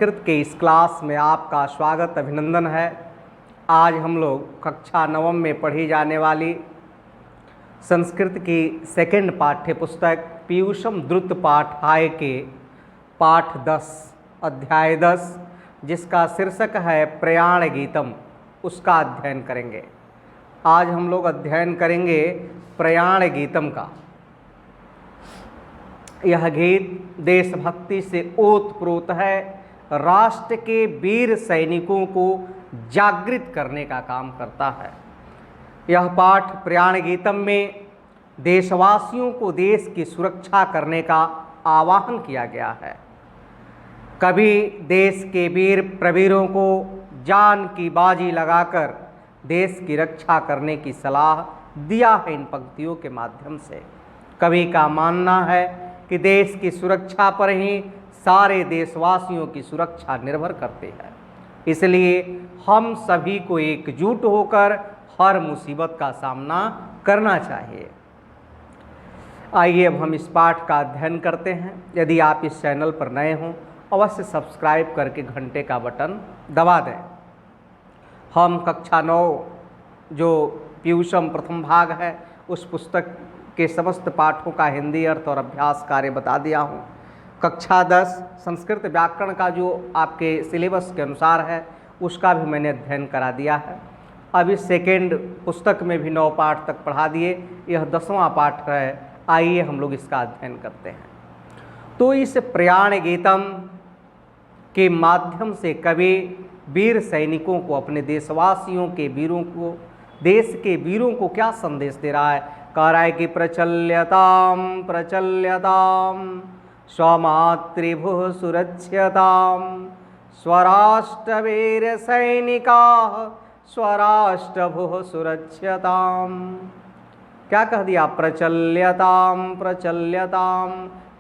संस्कृत के इस क्लास में आपका स्वागत अभिनंदन है। आज हम लोग कक्षा नवम में पढ़ी जाने वाली संस्कृत की सेकंड पाठ्य पुस्तक पीयूषम द्रुत पाठाय के पाठ 10 अध्याय 10 जिसका शीर्षक है प्रयाण गीतम, उसका अध्ययन करेंगे। आज हम लोग अध्ययन करेंगे प्रयाण गीतम का। यह गीत देशभक्ति से ओतप्रोत है, राष्ट्र के वीर सैनिकों को जागृत करने का काम करता है। यह पाठ प्रयाण गीतम में देशवासियों को देश की सुरक्षा करने का आह्वान किया गया है। कभी देश के वीर प्रवीरों को जान की बाजी लगाकर देश की रक्षा करने की सलाह दिया है इन पंक्तियों के माध्यम से। कवि का मानना है कि देश की सुरक्षा पर ही सारे देशवासियों की सुरक्षा निर्भर करती है, इसलिए हम सभी को एकजुट होकर हर मुसीबत का सामना करना चाहिए। आइए अब हम इस पाठ का अध्ययन करते हैं। यदि आप इस चैनल पर नए हों अवश्य सब्सक्राइब करके घंटे का बटन दबा दें। हम कक्षा 9 जो पीयूषम प्रथम भाग है उस पुस्तक के समस्त पाठों का हिंदी अर्थ और अभ्यास कार्य बता दिया हूँ। कक्षा 10 संस्कृत व्याकरण का जो आपके सिलेबस के अनुसार है उसका भी मैंने अध्ययन करा दिया है। अब इस सेकेंड पुस्तक में भी 9 पाठ तक पढ़ा दिए, यह 10वां पाठ है। आइए हम लोग इसका अध्ययन करते हैं। तो इस प्रयाण गीतम के माध्यम से कवि वीर सैनिकों को, अपने देशवासियों के वीरों को, देश के वीरों को क्या संदेश दे रहा है। कह रहा है कि प्रचल्यताम प्रचल्यताम स्वमातृभुः सुरक्ष्यताम स्वराष्ट्रवीर सैनिकाः स्वराष्ट्रभुः सुरक्ष्यताम। क्या कह दिया? प्रचल्यताम प्रचल्यताम।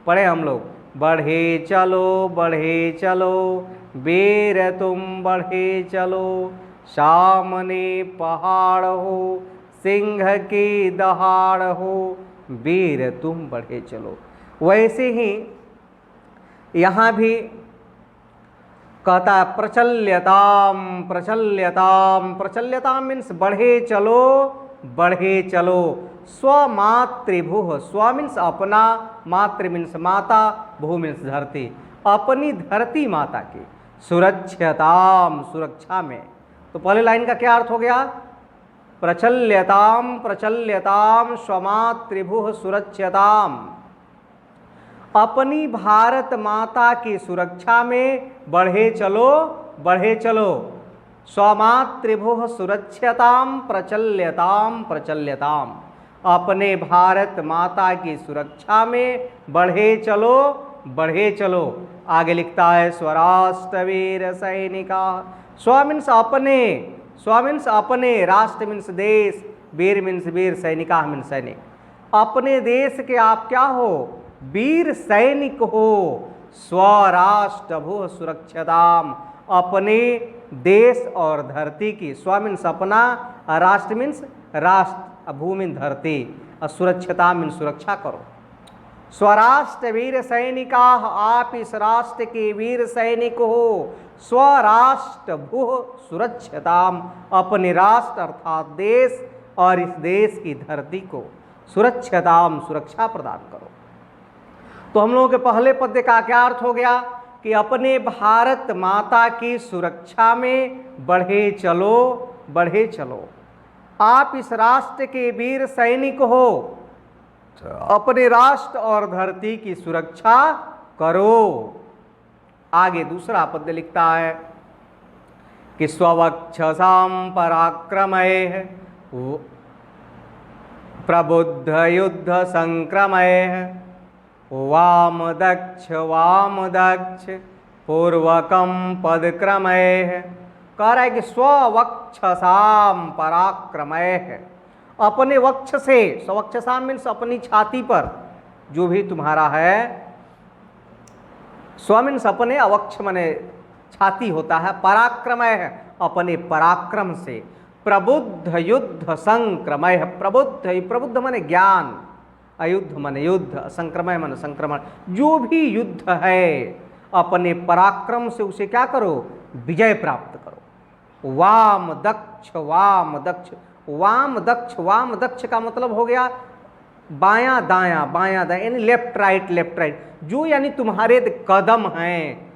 पढ़े हम लोग, बढ़े चलो वीर तुम बढ़े चलो, सामने पहाड़ हो सिंह की दहाड़ हो, वीर तुम बढ़े चलो। वैसे ही यहाँ भी कहता है प्रचल्यताम प्रचल्यताम। प्रचल्यताम मीन्स बढ़े चलो। स्वमातृभुः, स्व मीन्स अपना, मातृ मीन्स माता, भू मीन्स धरती, अपनी धरती माता की सुरक्षताम, सुरक्षा में। तो पहले लाइन का क्या अर्थ हो गया? प्रचल्यताम प्रचल्यताम स्वमातृभुः सुरक्षताम, अपनी भारत माता की सुरक्षा में बढ़े चलो। स्वमातृभुः सुरक्षताम प्रचल्यताम प्रचल्यताम, अपने भारत माता की सुरक्षा में बढ़े चलो। आगे लिखता है स्वराष्ट्रवीर सैनिका। स्व मीन्स अपने, राष्ट्र मीन्स देश, वीर मीन्स वीर, सैनिका मीन्स सैनिक। अपने देश के आप क्या हो? वीर सैनिक हो। स्वराष्ट्रभुः सुरक्षताम, अपने देश और धरती की, स्व मीन्स अपना, राष्ट्र मीन्स राष्ट्र, भू मीन्स धरती, और सुरक्षता मीन्स सुरक्षा करो। स्वराष्ट्र वीर सैनिका, आप इस राष्ट्र के वीर सैनिक हो। स्वराष्ट्र भुः सुरक्षताम, अपने राष्ट्र अर्थात देश और इस देश की धरती को सुरक्षताम, सुरक्षा प्रदान करो। तो हम लोगों के पहले पद्य का क्या अर्थ हो गया कि अपने भारत माता की सुरक्षा में बढ़े चलो। आप इस राष्ट्र के वीर सैनिक हो, अपने राष्ट्र और धरती की सुरक्षा करो। आगे दूसरा पद्य लिखता है कि स्ववक्षसाम पराक्रमैः प्रबुद्ध युद्ध संक्रमैः वाम दक्ष पूर्वकम पदक्रमैः। कह रहा है कि स्ववक्षसाम पराक्रमैः, अपने वक्ष से, स्ववक्षसाम मीन्स अपनी छाती पर जो भी तुम्हारा है, स्व मीन्स अपने, अवक्ष मने छाती होता है, पराक्रमैः अपने पराक्रम से, प्रबुद्ध युद्ध संक्रमैः, प्रबुद्ध मने ज्ञान, अयुद्ध मन युद्ध, संक्रमण मन संक्रमण, जो भी युद्ध है अपने पराक्रम से उसे क्या करो, विजय प्राप्त करो। वाम दक्ष वाम दक्ष, वाम दक्ष, वाम दक्ष का मतलब हो गया बायां दायां, बायां दायां, यानी लेफ्ट राइट लेफ्ट राइट, जो यानी तुम्हारे कदम हैं।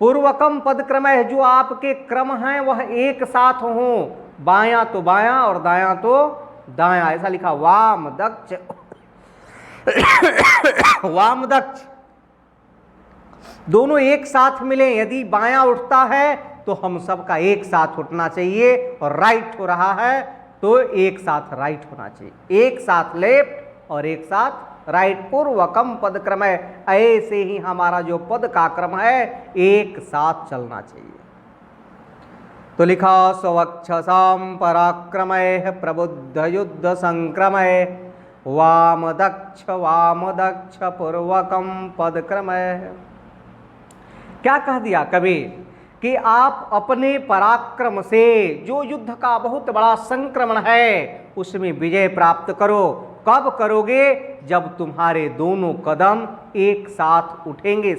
पूर्वकम पद क्रम है, जो आपके क्रम हैं वह एक साथ हो, बायां तो बायां और दायां तो दायां, ऐसा लिखा वाम दक्ष वाम दक्ष, दोनों एक साथ मिले। यदि बायां उठता है तो हम सबका एक साथ उठना चाहिए, और राइट हो रहा है तो एक साथ राइट होना चाहिए, एक साथ लेफ्ट और एक साथ राइट। पूर्वकम पद क्रम है, ऐसे ही हमारा जो पद का क्रम है एक साथ चलना चाहिए। तो लिखा स्वक्षसाम पराक्रमैः प्रबुद्ध युद्ध संक्रमैः वाम दक्ष पूर्वकम पद क्रमैः। क्या कह दिया कवि कि आप अपने पराक्रम से जो युद्ध का बहुत बड़ा संक्रमण है उसमें विजय प्राप्त करो। कब करोगे, जब तुम्हारे दोनों कदम एक साथ उठेंगे,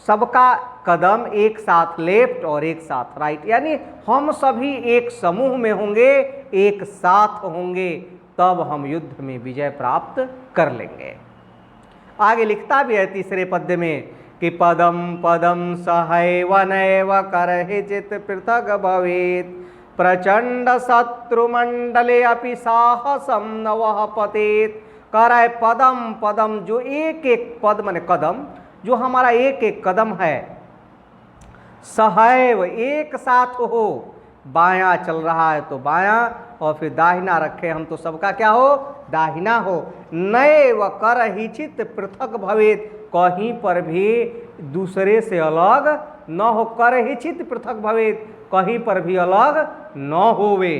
सबका कदम एक साथ लेफ्ट और एक साथ राइट, यानी हम सभी एक समूह में होंगे, एक साथ होंगे, तब हम युद्ध में विजय प्राप्त कर लेंगे। आगे लिखता भी है तीसरे पद्य में कि पदम पदम सहैव नैव करहिचित् पृथग भवेत् प्रचंड शत्रुमंडले अपि साहसम न वह पतेत्। कह रहा है पदम पदम, जो एक एक पद माने कदम, जो हमारा एक एक कदम है, सहैव एक साथ हो, बायां चल रहा है तो बायां, और फिर दाहिना रखे हम तो सबका क्या हो, दाहिना हो। नैव करहिचित् पृथक भवेत्, कहीं पर भी दूसरे से अलग न हो, करहिचित् पृथक भवेत्, कहीं पर भी अलग न होवे।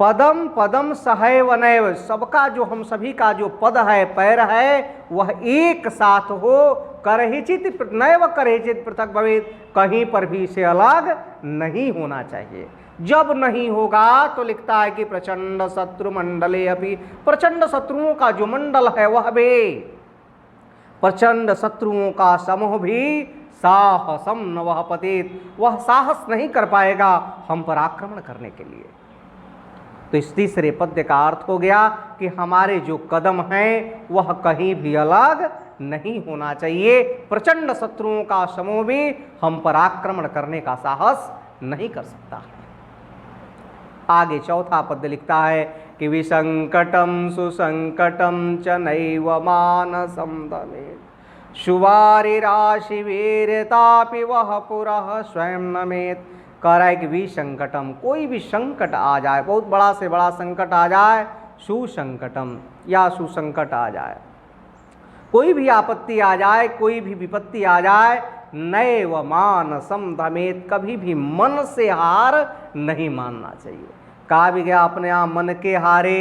पदम पदम सहैव नैव, सबका जो हम सभी का जो पद है, पैर है, वह एक साथ हो। करहिचित् नैव करहिचित् पृथक भवेत्, कहीं पर भी से अलग नहीं होना चाहिए। जब नहीं होगा तो लिखता है कि प्रचंड शत्रु मंडले अपि, प्रचंड शत्रुओं का जो मंडल है वह भी, प्रचंड शत्रुओं का समूह भी साहसम न वह पतेत्, वह साहस नहीं कर पाएगा हम पर आक्रमण करने के लिए। तो इस तीसरे पद्य का अर्थ हो गया कि हमारे जो कदम हैं वह कहीं भी अलग नहीं होना चाहिए। प्रचंड शत्रुओं का समूह भी हम पर आक्रमण करने का साहस नहीं कर सकता है। आगे चौथा पद्य लिखता है कि विसंकटम सुसंकटम च नैव मानसं दमेत् शुवारि राशि वीरतापि वह पुरः स्वयं नमेत्। कह रहा है कि विसंकटम, कोई भी संकट आ जाए, बहुत बड़ा से बड़ा संकट आ जाए, सुसंकटम या सुसंकट आ जाए, कोई भी आपत्ति आ जाए, कोई भी विपत्ति आ जाए, नैव मानसं दमेत्, कभी भी मन से हार नहीं मानना चाहिए। कहा भी गया अपने यहाँ मन के हारे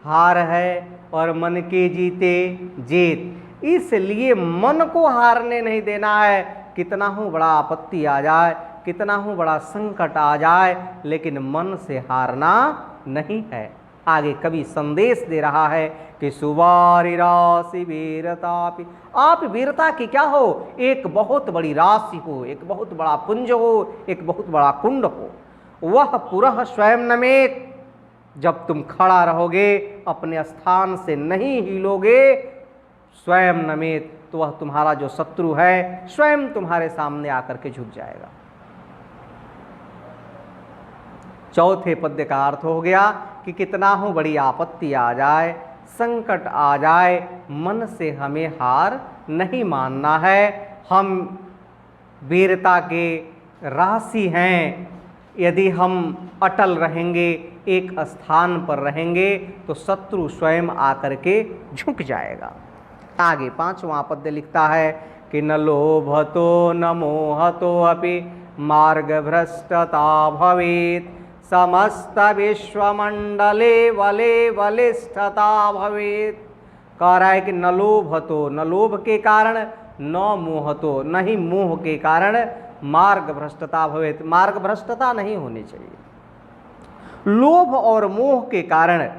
हार है और मन के जीते जीत, इसलिए मन को हारने नहीं देना है। कितना हो बड़ा आपत्ति आ जाए, कितना हो बड़ा संकट आ जाए, लेकिन मन से हारना नहीं है। आगे कवि संदेश दे रहा है कि सुवारि राशि वीरतापि, आप वीरता की क्या हो, एक बहुत बड़ी राशि हो, एक बहुत बड़ा पुंज हो, एक बहुत बड़ा कुंड हो, वह पुरः स्वयं नमेत्, जब तुम खड़ा रहोगे अपने स्थान से नहीं हिलोगे, स्वयं नमेत्, तो वह तुम्हारा जो शत्रु है स्वयं तुम्हारे सामने आकर के झुक जाएगा। चौथे पद्य का अर्थ हो गया कि कितना हो बड़ी आपत्ति आ जाए, संकट आ जाए, मन से हमें हार नहीं मानना है। हम वीरता के राशि हैं, यदि हम अटल रहेंगे, एक स्थान पर रहेंगे, तो शत्रु स्वयं आकर के झुक जाएगा। आगे पांचवां पद्य लिखता है कि न लोभतो न मोहतो अपि मार्ग भ्रष्टता भवेत् समस्त विश्वमंडले वले बलिष्ठता भवेत्। कह रहा है कि न लोभतो, न लोभ के कारण, न मोहतो, नहीं मोह के कारण मार्ग भ्रष्टता भवेत्, मार्ग भ्रष्टता नहीं होनी चाहिए। लोभ और मोह के कारण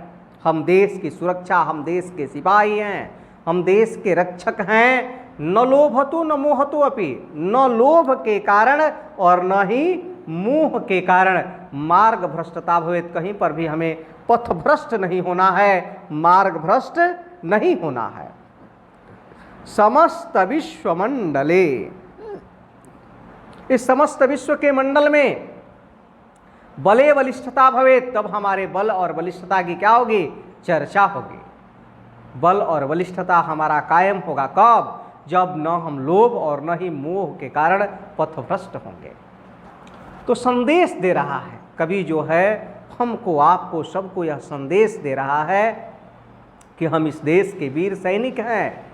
हम देश की सुरक्षा, हम देश के सिपाही हैं, हम देश के रक्षक हैं। न लोभतो न मोहतो अपि, न लोभ के कारण और न ही मोह के कारण मार्ग भ्रष्टता भवेत्, कहीं पर भी हमें पथ भ्रष्ट नहीं होना है, मार्ग भ्रष्ट नहीं होना है। समस्त विश्व मंडले, इस समस्त विश्व के मंडल में बले बलिष्ठता भवेत्, तब हमारे बल और बलिष्ठता की क्या होगी? चर्चा होगी। बल और बलिष्ठता हमारा कायम होगा कब? जब न हम लोभ और न ही मोह के कारण पथभ्रष्ट होंगे। तो संदेश दे रहा है कवि जो है, हमको आपको सबको यह संदेश दे रहा है कि हम इस देश के वीर सैनिक हैं।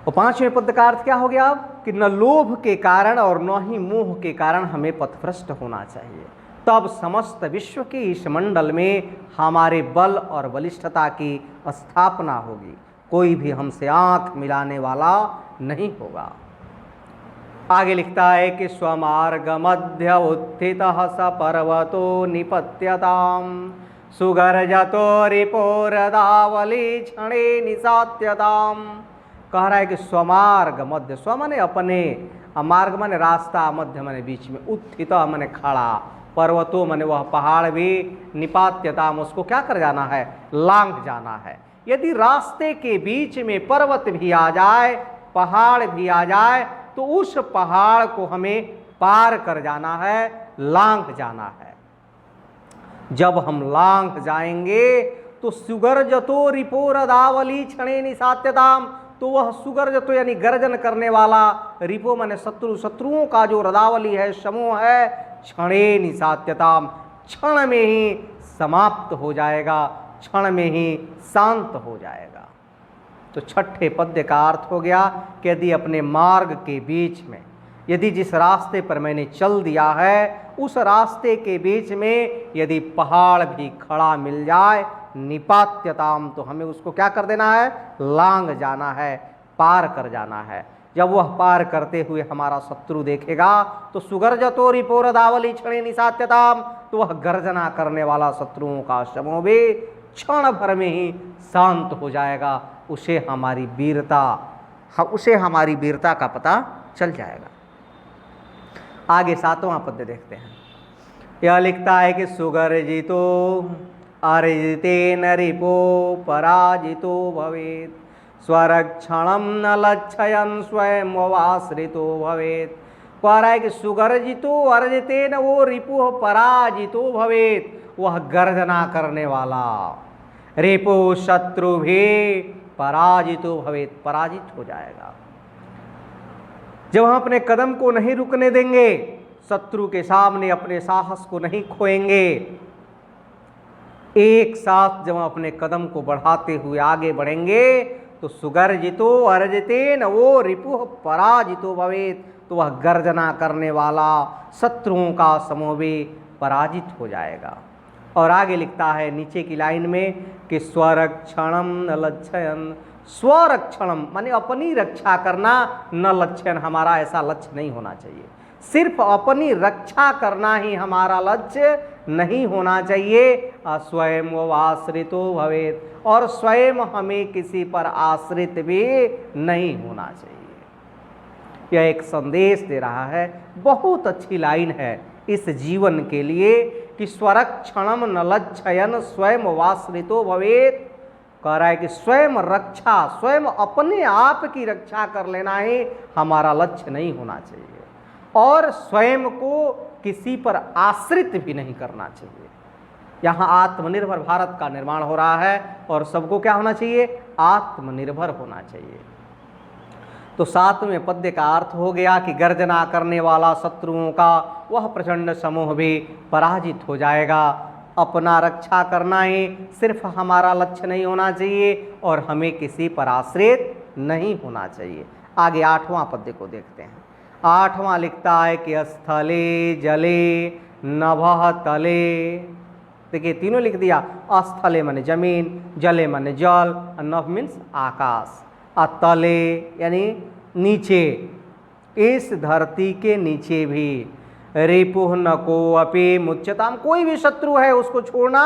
और पांचवें पद का अर्थ क्या हो गया अब? कि न लोभ के कारण और न ही मोह के कारण हमें पथभ्रष्ट होना चाहिए, तब समस्त विश्व के इस मंडल में हमारे बल और बलिष्ठता की स्थापना होगी, कोई भी हमसे आंख मिलाने वाला नहीं होगा। आगे लिखता है कि स्वमार्ग मध्य उत्थितः स पर्वतो निपत्यताम सुगर्जतो रिपोरदावली क्षणे निसात्यताम। कह रहा है कि स्वमार्ग मध्य, स्व माने अपने, मार्ग माने रास्ता, मध्य माने बीच में, उत्थित माने खड़ा, पर्वतो माने वह पहाड़ भी, निपात्यताम उसको क्या कर जाना है? लांघ जाना है। यदि रास्ते के बीच में पर्वत भी आ जाए, पहाड़ भी आ जाए, तो उस पहाड़ को हमें पार कर जाना है, लांघ जाना है। जब हम लांघ जाएंगे तो सुगर्जतो रिपोरदावली क्षणे निसात्यताम, तो वह सुगर्जतो यानी गर्जन करने वाला, रिपो माने शत्रु, शत्रुओं का जो रदावली है, समूह है, क्षणे निसात्यताम, क्षण में ही समाप्त हो जाएगा, क्षण में ही शांत हो जाएगा। तो छठे पद्य का अर्थ हो गया कि यदि अपने मार्ग के बीच में, यदि जिस रास्ते पर मैंने चल दिया है उस रास्ते के बीच में यदि पहाड़ भी खड़ा मिल जाए, निपात्यताम, तो हमें उसको क्या कर देना है? लांघ जाना है, पार कर जाना है। जब वह पार करते हुए हमारा शत्रु देखेगा तो सुगर्जतो रिपोरदावली क्षणे निसात्यताम, तो वह गर्जना करने वाला शत्रुओं का समूह भी क्षण भर में ही शांत हो जाएगा, उसे हमारी वीरता का पता चल जाएगा। आगे सातवां पद्य देखते हैं। यह लिखता है कि सुगर्जितो अर्जितेन रिपो पराजितो भवेत् स्वरक्षणं न लक्षयन् स्वयं वाश्रितो भवेत्। कह रहा है कि सुगर्जितो अर्जितेन वो रिपु पराजितो भवेत्, वह गर्जना करने वाला, रिपु शत्रु भी पराजितो भवेत्, पराजित हो जाएगा। जब हम अपने कदम को नहीं रुकने देंगे, शत्रु के सामने अपने साहस को नहीं खोएंगे, एक साथ जब हम अपने कदम को बढ़ाते हुए आगे बढ़ेंगे तो सुगर्जितो अर्जितेन वो रिपुः पराजितो भवेत्, तो वह गर्जना करने वाला शत्रुओं का समूह भी पराजित हो जाएगा। और आगे लिखता है नीचे की लाइन में कि स्वरक्षणम न लक्षयन्, स्वरक्षणम माने अपनी रक्षा करना, न लक्षण, हमारा ऐसा लक्ष्य नहीं होना चाहिए, सिर्फ अपनी रक्षा करना ही हमारा लक्ष्य नहीं होना चाहिए। स्वयं आश्रितो भवेत्, और स्वयं हमें किसी पर आश्रित भी नहीं होना चाहिए। यह एक संदेश दे रहा है, बहुत अच्छी लाइन है इस जीवन के लिए कि स्वरक्षणम न लक्षयन् स्वयं वाश्रितो भवेत्। कह रहा है कि स्वयं रक्षा, स्वयं अपने आप की रक्षा कर लेना ही हमारा लक्ष्य नहीं होना चाहिए, और स्वयं को किसी पर आश्रित भी नहीं करना चाहिए। यहाँ आत्मनिर्भर भारत का निर्माण हो रहा है और सबको क्या होना चाहिए? आत्मनिर्भर होना चाहिए। तो सातवें पद्य का अर्थ हो गया कि गर्जना करने वाला शत्रुओं का वह प्रचंड समूह भी पराजित हो जाएगा। अपना रक्षा करना ही सिर्फ हमारा लक्ष्य नहीं होना चाहिए और हमें किसी पर आश्रित नहीं होना चाहिए। आगे आठवां पद्य को देखते हैं। आठवां लिखता है कि स्थले जले नभः तले, देखिए तीनों लिख दिया, स्थले माने जमीन, जले माने जल, नभ मीन्स आकाश, तले यानी नीचे, इस धरती के नीचे भी, रिपुः न को अपि मुच्यताम, कोई भी शत्रु है उसको छोड़ना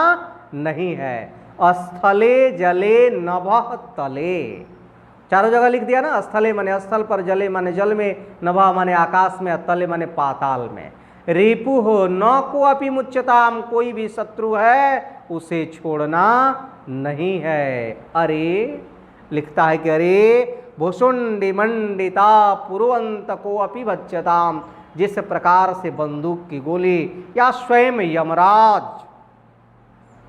नहीं है। स्थले जले नभः तले, चारों जगह लिख दिया ना, स्थले माने स्थल पर, जले माने जल में, नभः माने आकाश में, तले माने पाताल में। रिपु हो न को अपि मुच्यताम, कोई भी शत्रु है उसे छोड़ना नहीं है। अरे लिखता है कि अरे भुसुंडी मंडिता पुरवंत को अपि बच्चताम, जिस प्रकार से बंदूक की गोली या स्वयं यमराज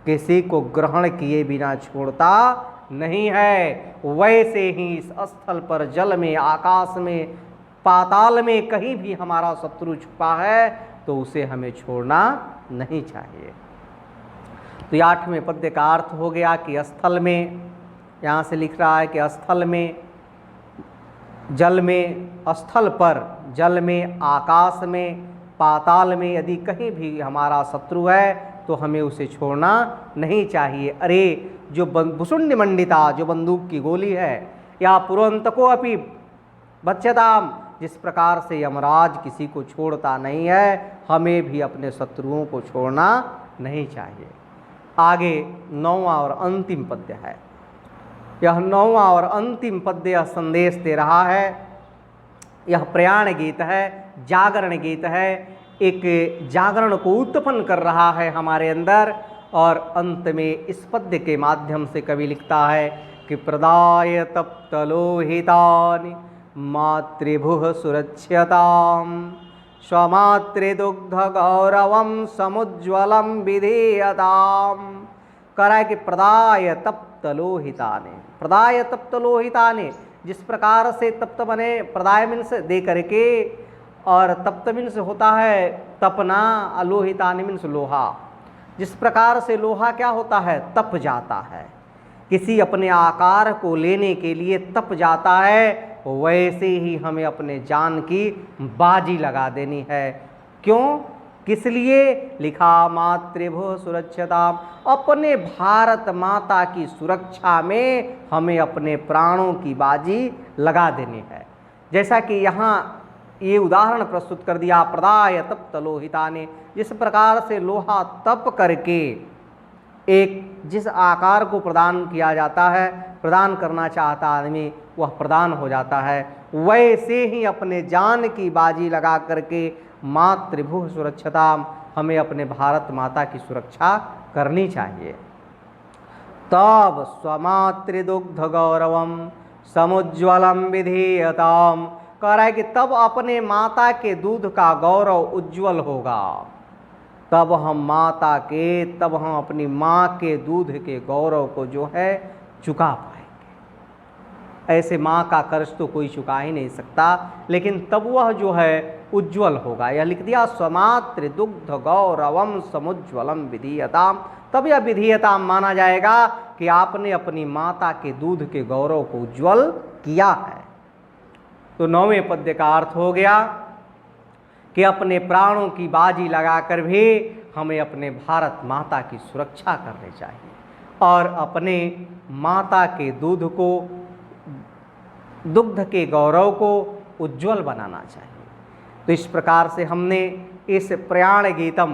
किसी को ग्रहण किए बिना छोड़ता नहीं है, वैसे ही इस स्थल पर, जल में, आकाश में, पाताल में कहीं भी हमारा शत्रु छुपा है तो उसे हमें छोड़ना नहीं चाहिए। तो ये 8वें पद्य का अर्थ हो गया कि स्थल में, यहाँ से लिख रहा है कि स्थल में, जल में, स्थल पर, जल में, आकाश में, पाताल में यदि कहीं भी हमारा शत्रु है तो हमें उसे छोड़ना नहीं चाहिए। अरे जो भुसुंड मंडिता, जो बंदूक की गोली है, या पुरंतको अपि बच्चताम, जिस प्रकार से यमराज किसी को छोड़ता नहीं है, हमें भी अपने शत्रुओं को छोड़ना नहीं चाहिए। आगे 9वां और अंतिम पद्य है। यह 9वां और अंतिम पद्य यह संदेश दे रहा है, यह प्रयाण गीत है, जागरण गीत है, एक जागरण को उत्पन्न कर रहा है हमारे अंदर। और अंत में इस पद्य के माध्यम से कवि लिखता है कि प्रदाय तप्तलोहितानि मातृभुः सुरक्ष्यताम्, स्वमातृदुग्ध गौरवं समुज्ज्वलं विधीयताम्। कह रहा है कि प्रदाय तप्तलोहितानि, प्रदाय तप्तलोहितानि, जिस प्रकार से तप्त बने, प्रदाय मीन्स दे करके, और तप्त मीन्स होता है तपना, अलोहितानि मीन्स लोहा। जिस प्रकार से लोहा क्या होता है, तप जाता है, किसी अपने आकार को लेने के लिए तप जाता है, वैसे ही हमें अपने जान की बाजी लगा देनी है। क्यों, किस लिए? लिखा मातृभुः सुरक्षताम, अपने भारत माता की सुरक्षा में हमें अपने प्राणों की बाजी लगा देनी है। जैसा कि यहाँ ये उदाहरण प्रस्तुत कर दिया, प्रदाय तप्तलोहितानि, जिस प्रकार से लोहा तप करके एक जिस आकार को प्रदान किया जाता है, प्रदान करना चाहता आदमी वह प्रदान हो जाता है, वैसे ही अपने जान की बाजी लगा करके मातृभुः सुरक्षताम, हमें अपने भारत माता की सुरक्षा करनी चाहिए। तब स्वमातृदुग्ध गौरवम समुज्ज्वलम विधीयताम, कह रहा है कि तब अपने माता के दूध का गौरव उज्जवल होगा, तब हम अपनी माँ के दूध के गौरव को जो है चुका पाएंगे। ऐसे माँ का कर्ज तो कोई चुका ही नहीं सकता, लेकिन तब वह जो है उज्जवल होगा। यह लिख दिया स्वमातृ दुग्ध गौरवम समुज्ज्वलम विधीयताम, तब यह विधीयताम माना जाएगा कि आपने अपनी माता के दूध के गौरव को उज्जवल किया है। तो 9वें पद्य का अर्थ हो गया कि अपने प्राणों की बाजी लगाकर भी हमें अपने भारत माता की सुरक्षा करनी चाहिए और अपने माता के दूध को, दुग्ध के गौरव को उज्जवल बनाना चाहिए। तो इस प्रकार से हमने इस प्रयाण गीतम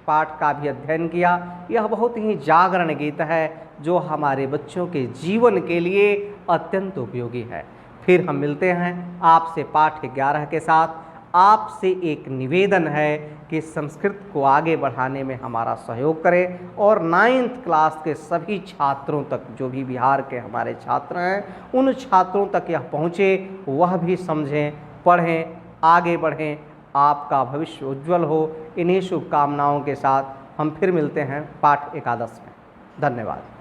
पाठ का भी अध्ययन किया। यह बहुत ही जागरण गीत है जो हमारे बच्चों के जीवन के लिए अत्यंत उपयोगी है। फिर हम मिलते हैं आपसे पाठ 11 के साथ। आपसे एक निवेदन है कि संस्कृत को आगे बढ़ाने में हमारा सहयोग करें और 9th क्लास के सभी छात्रों तक, जो भी बिहार के हमारे छात्र हैं, उन छात्रों तक यह पहुँचे, वह भी समझें, पढ़ें, आगे बढ़ें, आपका भविष्य उज्जवल हो। इन्हीं शुभकामनाओं के साथ हम फिर मिलते हैं पाठ 11 में। धन्यवाद।